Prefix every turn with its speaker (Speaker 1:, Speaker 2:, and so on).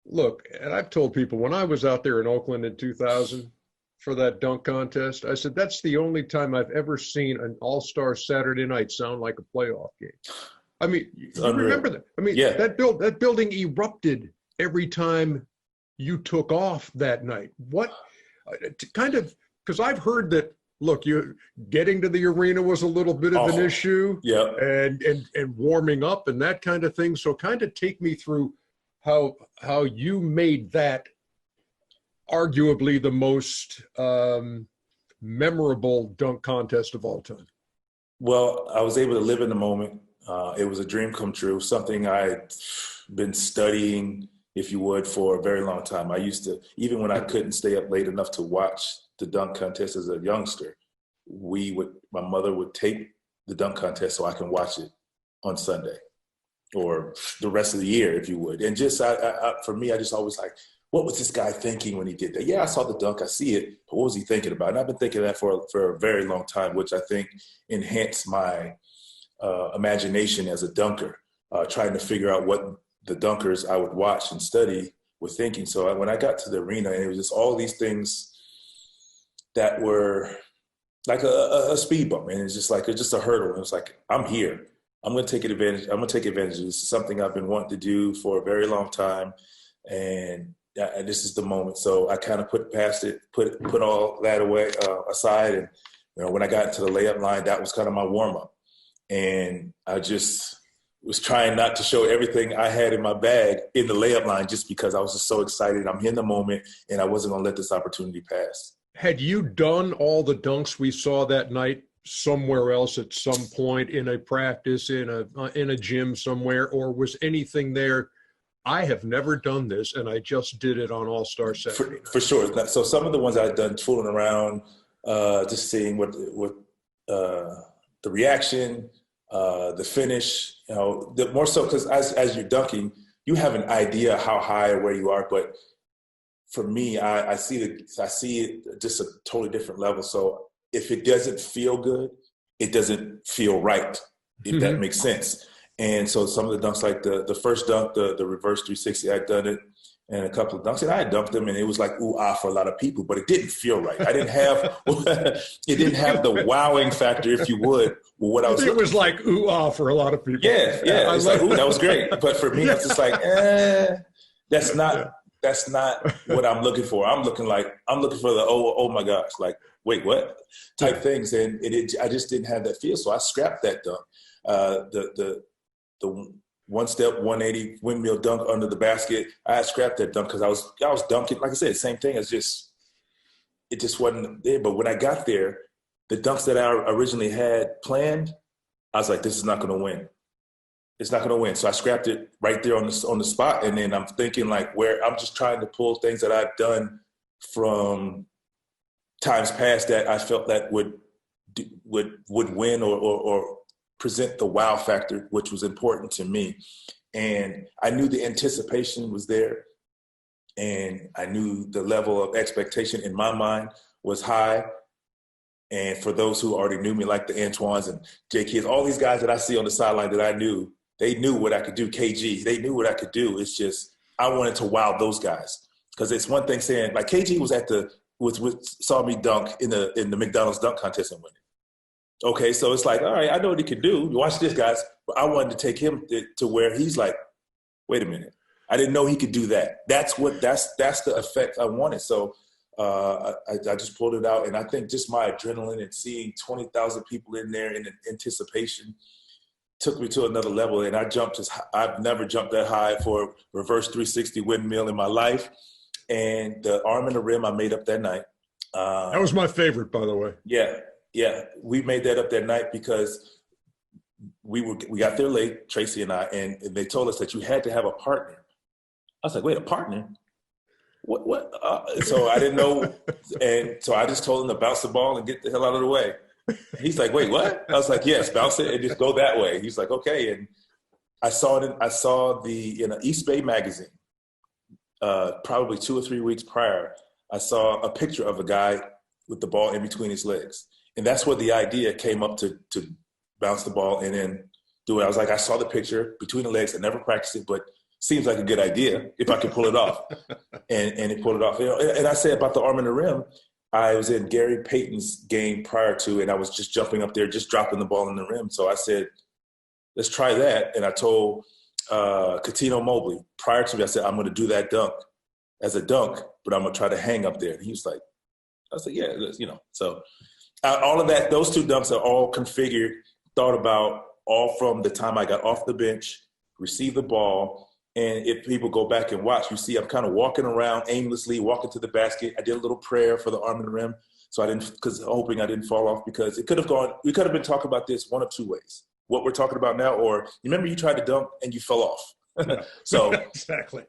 Speaker 1: look, and I've told people when I was out there in Oakland in 2000 for that dunk contest, I said that's the only time I've ever seen an All-Star Saturday night sound like a playoff game. I mean,
Speaker 2: It's
Speaker 1: you remember
Speaker 2: unreal.
Speaker 1: that? I mean,
Speaker 2: Yeah.
Speaker 1: that building erupted every time you took off that night. What kind of? Because I've heard that. Look, you getting to the arena was a little bit of an
Speaker 2: Awful.
Speaker 1: issue,
Speaker 2: Yeah.
Speaker 1: and warming up and that kind of thing. So, kind of take me through how you made that arguably the most memorable dunk contest of all time.
Speaker 2: Well, I was able to live in the moment. It was a dream come true, something I'd been studying, if you would, for a very long time. I used to, even when I couldn't stay up late enough to watch the dunk contest as a youngster, my mother would tape the dunk contest so I can watch it on Sunday or the rest of the year, if you would. And just for me, I just always like, what was this guy thinking when he did that? Yeah, I saw the dunk, I see it, but what was he thinking about? And I've been thinking that for a very long time, which I think enhanced my imagination as a dunker, trying to figure out what the dunkers I would watch and study were thinking. So when I got to the arena, and it was just all these things that were like a speed bump, and it's just a hurdle. And it was like, I'm here. I'm going to take advantage. I'm going to take advantage of this. This is something I've been wanting to do for a very long time, and this is the moment. So I kind of put past it, put all that away aside, and when I got into the layup line, that was kind of my warm up, and I just was trying not to show everything I had in my bag in the layup line, just because I was just so excited. I'm in the moment, and I wasn't going to let this opportunity pass.
Speaker 1: Had you done all the dunks we saw that night somewhere else at some point in a practice, in a gym somewhere, or was anything there? I have never done this, and I just did it on All-Star Saturday.
Speaker 2: For sure. So some of the ones I've done fooling around, just seeing what the reaction, the finish, the more so because as you're dunking, you have an idea how high or where you are, but for me, I see it just a totally different level. So if it doesn't feel good, it doesn't feel right, if that makes sense. And so some of the dunks, like the first dunk, the reverse 360, I'd done it, and a couple of dunks, and I had dunked them, and it was like ooh ah for a lot of people, but it didn't feel right. I didn't have it didn't have the wowing factor, if you would. What I was
Speaker 1: It was like ooh ah for a lot of people.
Speaker 2: Yeah. It's like ooh, that was great, but for me, it's just like that's not. That's not what I'm looking for. I'm looking for the oh my gosh, like wait, what type things, and I just didn't have that feel, so I scrapped that dunk. The one step 180 windmill dunk under the basket, I scrapped that dunk because I was dunking, like I said, same thing as it just wasn't there. But when I got there, the dunks that I originally had planned, I was like, this is not going to win. It's not going to win. So I scrapped it right there on the spot. And then I'm thinking like where I'm just trying to pull things that I've done from times past that I felt that would win or present the wow factor, which was important to me. And I knew the anticipation was there. And I knew the level of expectation in my mind was high. And for those who already knew me, like the Antoines and J Kids, all these guys that I see on the sideline that I knew, they knew what I could do. KG, they knew what I could do. It's just I wanted to wow those guys, because it's one thing saying like KG saw me dunk in the McDonald's dunk contest and win it. Okay, so it's like, all right, I know what he could do. Watch this, guys. But I wanted to take him to where he's like, wait a minute, I didn't know he could do that. That's the effect I wanted. So I just pulled it out, and I think just my adrenaline and seeing 20,000 people in there in anticipation took me to another level, and I've never jumped that high for reverse 360 windmill in my life. And the arm and the rim I made up that night.
Speaker 1: That was my favorite, by the way.
Speaker 2: Yeah, we made that up that night because we got there late, Tracy and I, and they told us that you had to have a partner. I was like, wait, a partner? What? So I didn't know, and so I just told him to bounce the ball and get the hell out of the way. He's like, wait, what? I was like, yes, bounce it and just go that way. He's like, okay. And I saw in an East Bay magazine, probably 2 or 3 weeks prior, I saw a picture of a guy with the ball in between his legs. And that's where the idea came up to bounce the ball and then do it. I was like, I saw the picture between the legs. I never practiced it, but seems like a good idea if I could pull it off. And it pulled it off. You know, and I say about the arm in the rim, I was in Gary Payton's game prior to, and I was just jumping up there, just dropping the ball in the rim. So I said, let's try that. And I told Cuttino Mobley prior to me, I said, I'm going to do that dunk as a dunk, but I'm going to try to hang up there. And he was like, I said, yeah, you know. So all of that, those two dunks are all configured, thought about all from the time I got off the bench, received the ball. And if people go back and watch, you see I'm kind of walking around aimlessly, walking to the basket. I did a little prayer for the arm in the rim. So I didn't, because hoping I didn't fall off, because it could have gone, we could have been talking about this one of two ways. What we're talking about now, or remember you tried to dunk and you fell off.
Speaker 1: Yeah.
Speaker 2: So
Speaker 1: exactly.